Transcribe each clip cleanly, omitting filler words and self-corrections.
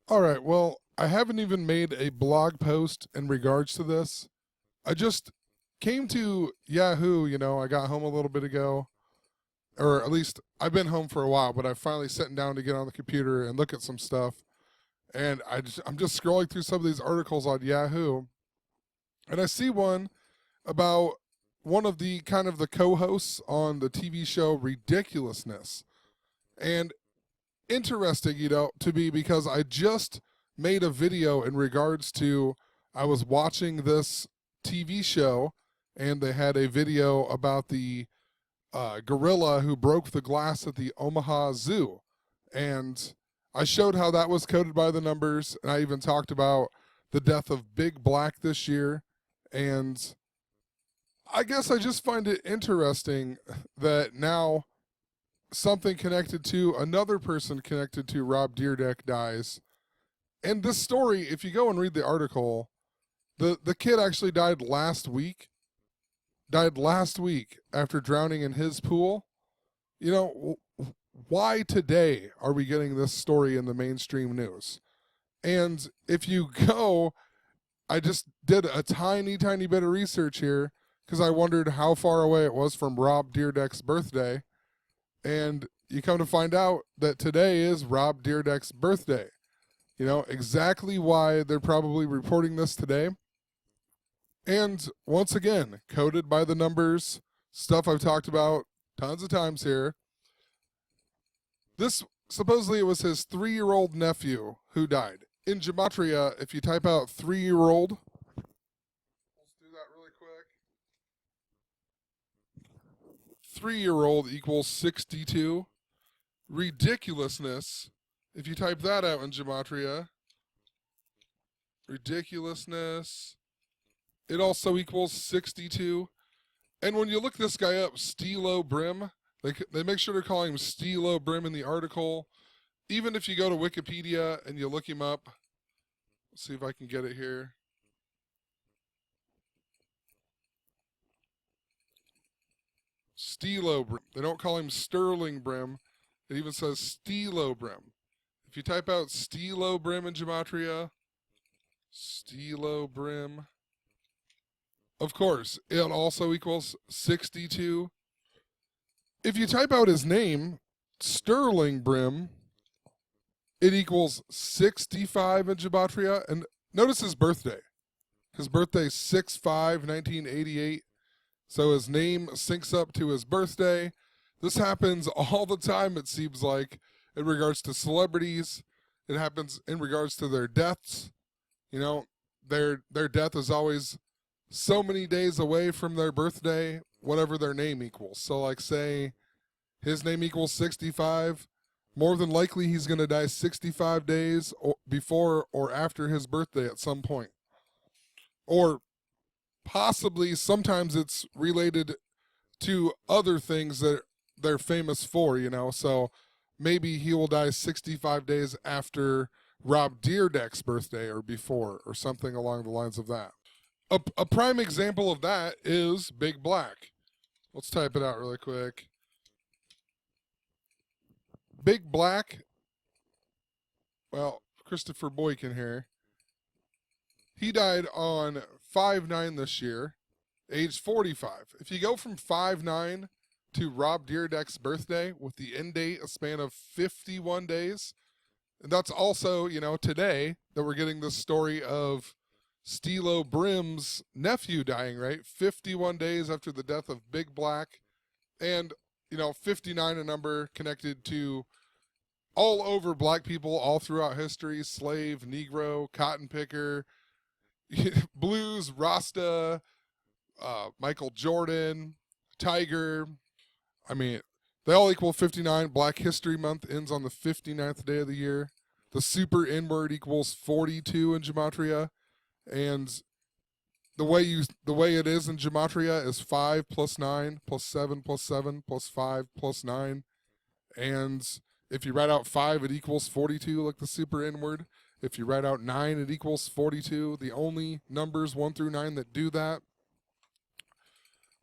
All right, well, I haven't even made a blog post in regards to this. I just came to Yahoo, I got home a little bit ago, or at least I've been home for a while, but I finally sitting down to get on the computer and look at some stuff. And I'm just scrolling through some of these articles on Yahoo, and I see one about one of the kind of the co-hosts on the TV show Ridiculousness. And interesting, to me because I just made a video in regards to I was watching this TV show and they had a video about the gorilla who broke the glass at the Omaha Zoo. And I showed how that was coded by the numbers, and I even talked about the death of Big Black this year. And I guess I just find it interesting that now something connected to another person connected to Rob Dyrdek dies. And this story, if you go and read the article, the kid actually died last week. Died last week after drowning in his pool. Why today are we getting this story in the mainstream news? And if you go, I just did a tiny, tiny bit of research here because I wondered how far away it was from Rob Dyrdek's birthday. And you come to find out that today is Rob Dyrdek's birthday. Exactly why they're probably reporting this today. And once again, coded by the numbers, stuff I've talked about tons of times here. This, supposedly it was his 3-year-old nephew who died. In gematria, if you type out 3-year-old, let's do that really quick. 3-year-old equals 62. Ridiculousness, if you type that out in gematria, ridiculousness, it also equals 62. And when you look this guy up, Steelo Brim, they make sure to call him Steelo Brim in the article. Even if you go to Wikipedia and you look him up, let's see if I can get it here. Steelo Brim. They don't call him Sterling Brim. It even says Steelo Brim. If you type out Steelo Brim in gematria, Steelo Brim, of course, it also equals 62. If you type out his name, Sterling Brim, it equals 65 in gematria. And notice his birthday. His birthday is 6/5/1988. So his name syncs up to his birthday. This happens all the time, it seems like, in regards to celebrities. It happens in regards to their deaths. Their death is always so many days away from their birthday, whatever their name equals. So like say his name equals 65, more than likely he's going to die 65 days before or after his birthday at some point. Or possibly sometimes it's related to other things that they're famous for, so maybe he will die 65 days after Rob Dyrdek's birthday or before or something along the lines of that. A prime example of that is Big Black. Let's type it out really quick. Big Black, well, Christopher Boykin here. He died on 5/9 this year, age 45. If you go from 5/9 to Rob Dyrdek's birthday with the end date, a span of 51 days, and that's also, today that we're getting this story of Steelo Brim's nephew dying, right? 51 days after the death of Big Black. And, 59, a number connected to all over black people all throughout history: slave, Negro, cotton picker, blues, Rasta, Michael Jordan, Tiger. I mean, they all equal 59. Black History Month ends on the 59th day of the year. The super N-word equals 42 in gematria. And the way it is in gematria is 5 plus 9 plus 7 plus 7 plus 5 plus 9. And if you write out 5, it equals 42, like the super N-word. If you write out 9, it equals 42. The only numbers 1 through 9 that do that.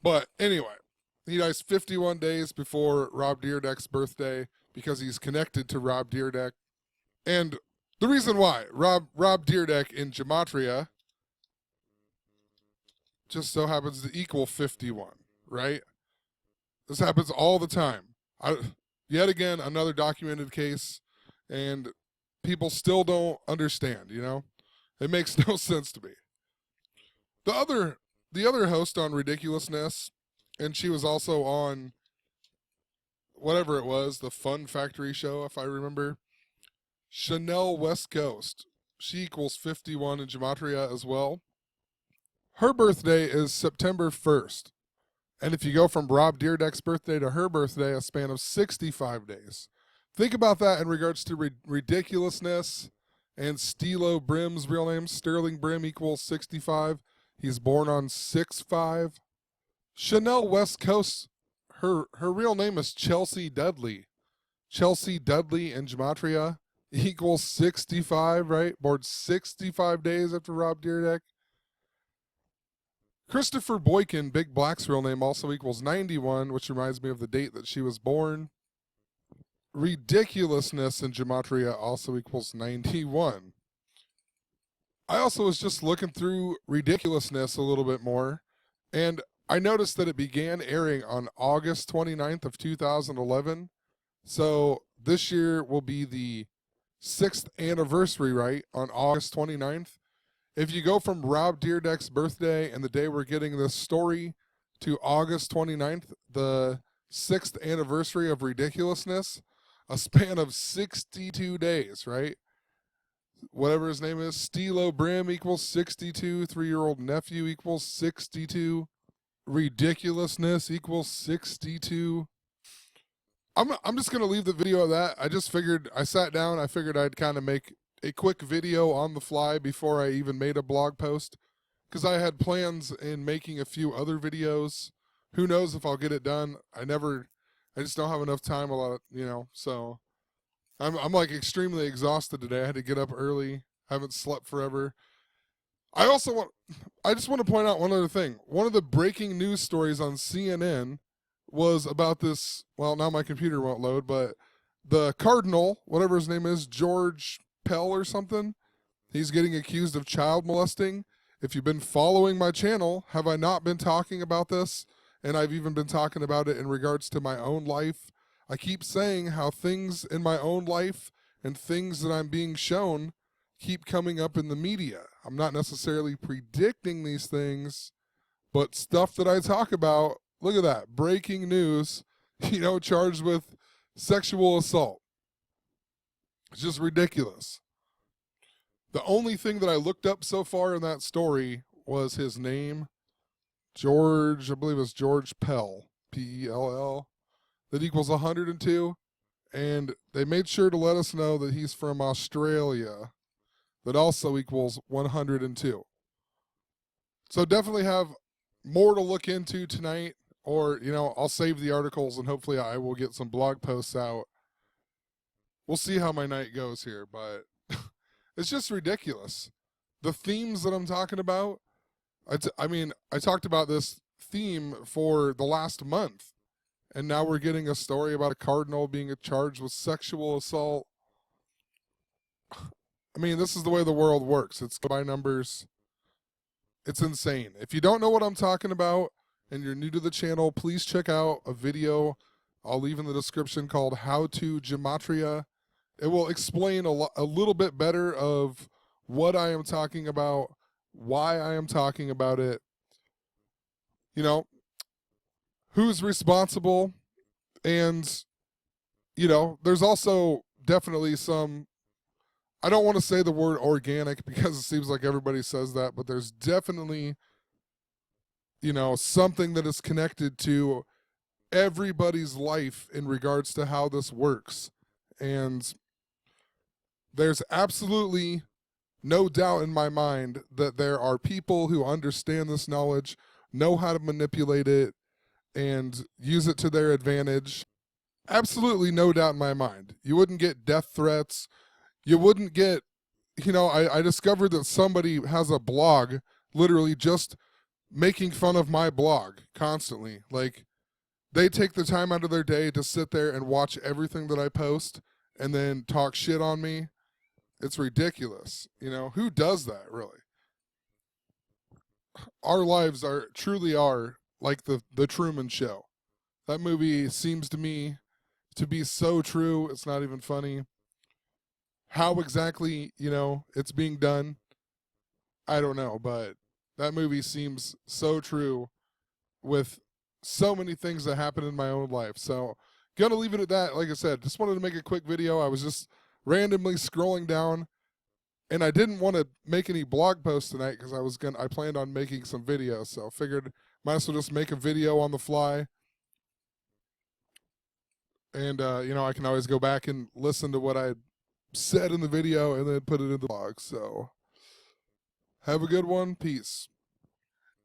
But anyway, he dies 51 days before Rob Dyrdek's birthday because he's connected to Rob Dyrdek. And The reason why, Rob Dyrdek in gematria just so happens to equal 51, right? This happens all the time. Yet again, another documented case, and people still don't understand, you know? It makes no sense to me. The other host on Ridiculousness, and she was also on whatever it was, the Fun Factory show, if I remember, Chanel West Coast. She equals 51 in gematria as well. Her birthday is September 1st. And if you go from Rob Dyrdek's birthday to her birthday, a span of 65 days. Think about that in regards to ridiculousness and Steelo Brim's real name. Sterling Brim equals 65. He's born on 6/5. Chanel West Coast, her real name is Chelsea Dudley. Chelsea Dudley in gematria equals 65, right? Born 65 days after Rob Dyrdek. Christopher Boykin, Big Black's real name, also equals 91, which reminds me of the date that she was born. Ridiculousness in gematria also equals 91. I also was just looking through Ridiculousness a little bit more, and I noticed that it began airing on August 29th of 2011. So this year will be the 6th anniversary, right, on August 29th. If you go from Rob Dyrdek's birthday and the day we're getting this story to August 29th, the 6th anniversary of Ridiculousness, a span of 62 days, right? Whatever his name is, Steelo Brim equals 62, 3-year-old nephew equals 62, Ridiculousness equals 62. I'm just going to leave the video at that. I sat down, I figured I'd kind of make a quick video on the fly before I even made a blog post, because I had plans in making a few other videos. Who knows if I'll get it done? I just don't have enough time, a lot of, you know, so I'm like extremely exhausted today. I had to get up early. Haven't slept forever. I just want to point out one other thing. One of the breaking news stories on CNN was about this, well, now my computer won't load, but the Cardinal, whatever his name is, George Pell or something, he's getting accused of child molesting. If you've been following my channel, have I not been talking about this? And I've even been talking about it in regards to my own life. I keep saying how things in my own life and things that I'm being shown keep coming up in the media. I'm not necessarily predicting these things, but stuff that I talk about, look at that, breaking news, charged with sexual assault. It's just ridiculous. The only thing that I looked up so far in that story was his name, George, I believe it's George Pell, Pell, that equals 102. And they made sure to let us know that he's from Australia, that also equals 102. So definitely have more to look into tonight, or, I'll save the articles and hopefully I will get some blog posts out. We'll see how my night goes here, but it's just ridiculous. The themes that I'm talking about, I talked about this theme for the last month, and now we're getting a story about a cardinal being charged with sexual assault. This is the way the world works. It's by numbers. It's insane. If you don't know what I'm talking about and you're new to the channel, please check out a video I'll leave in the description called How to Gematria. It will explain a little bit better of what I am talking about, why I am talking about it, who's responsible, and, there's also definitely some, I don't want to say the word organic because it seems like everybody says that, but there's definitely, something that is connected to everybody's life in regards to how this works. And there's absolutely no doubt in my mind that there are people who understand this knowledge, know how to manipulate it, and use it to their advantage. Absolutely no doubt in my mind. You wouldn't get death threats. You wouldn't get, I discovered that somebody has a blog literally just making fun of my blog constantly. Like, they take the time out of their day to sit there and watch everything that I post and then talk shit on me. It's ridiculous. You know, who does that, really? Our lives truly are like the Truman Show. That movie seems to me to be so true, it's not even funny. How exactly, you know, it's being done, I don't know, but that movie seems so true with so many things that happen in my own life. So, gonna leave it at that. Like I said, just wanted to make a quick video. I was just randomly scrolling down, and I didn't want to make any blog posts tonight because I planned on making some videos. So, figured might as well just make a video on the fly. And you know, I can always go back and listen to what I said in the video and then put it in the blog. So, have a good one. Peace.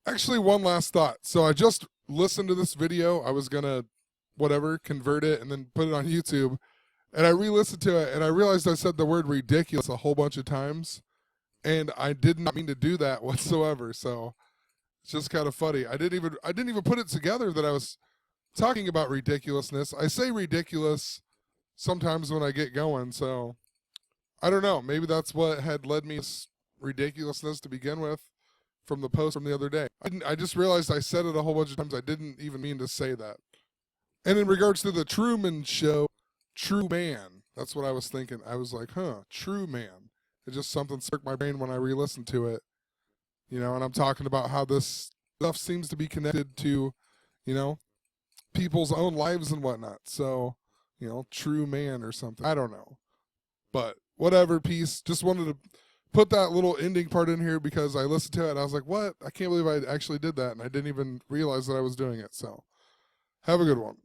Actually, one last thought. So I just listened to this video. I was going to, convert it and then put it on YouTube. And I re-listened to it, and I realized I said the word ridiculous a whole bunch of times. And I did not mean to do that whatsoever. So it's just kind of funny. I didn't even put it together that I was talking about ridiculousness. I say ridiculous sometimes when I get going. So I don't know. Maybe that's what had led me to ridiculousness to begin with. From the post from the other day. I just realized I said it a whole bunch of times. I didn't even mean to say that. And in regards to the Truman Show, true man, that's what I was thinking. I was like, true man. It just something struck my brain when I re-listened to it. You know, and I'm talking about how this stuff seems to be connected to, you know, people's own lives and whatnot. So, you know, true man or something. I don't know. But whatever, peace. Just wanted to put that little ending part in here because I listened to it and I was like, what? I can't believe I actually did that. And I didn't even realize that I was doing it. So have a good one.